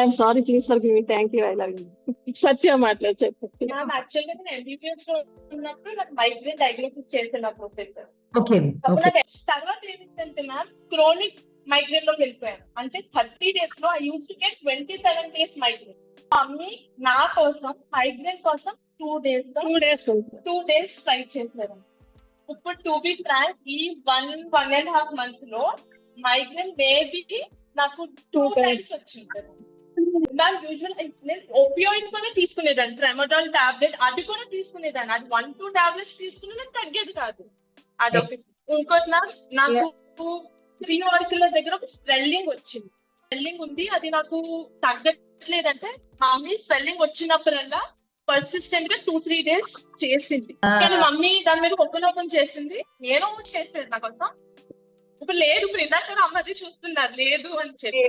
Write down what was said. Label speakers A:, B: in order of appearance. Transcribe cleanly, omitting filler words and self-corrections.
A: I'm sorry, please forgive me, thank you, I love you. Satya మాట్లాడు, చెప్పు.
B: Ma'am యాక్చువల్గా నేను ఎంబీబీఎస్ లో ఉన్నప్పుడు నాకు మైగ్రేన్ డయాగ్నోసిస్ చేసిన ప్రొఫెసర్.
C: ఓకే
B: అప్పుడు నాకు తర్వాత ఏమిటంటే మ్యామ్ క్రోనిక్ మైగ్రేన్ లోకి వెళ్ళిపోయాను. అంటే 30 days లో I use to get 27 days migraine. Mummy నా కోసం మైగ్రేన్ కోసం 2 days ట్రై చేశారు. ఇప్పుడు టు బి ఫ్రాంక్ ఈ 1.5 months లో మైగ్రేన్ మేబీ నాకు 2 times వచ్చింది. మ్యామ్ యూజువల్ నేను ఓపియోయిడ్ కూడా తీసుకునేదాన్ని, ట్రెమడాల్ టాబ్లెట్ అది కూడా తీసుకునేదాన్ని. అది 1-2 tablets తీసుకుని నాకు తగ్గేది కాదు. అదొకటి. ఇంకోటి నాకు 3 auricular దగ్గర ఒక స్వెల్లింగ్ వచ్చింది. స్వెల్లింగ్ ఉంది, అది నాకు తగ్గట్లేదంటే మమ్మీ స్వెల్లింగ్ వచ్చినప్పుడల్లా పర్సిస్టెంట్ గా 2-3 days చేసింది. కానీ మమ్మీ దాని మీద ఒప్పనొప్పం చేసింది, నేను చేసేది నా కోసం. ఇప్పుడు లేదు, ఇప్పుడు ఇందాక అమ్మది చూస్తున్నారు లేదు అని చెప్పి.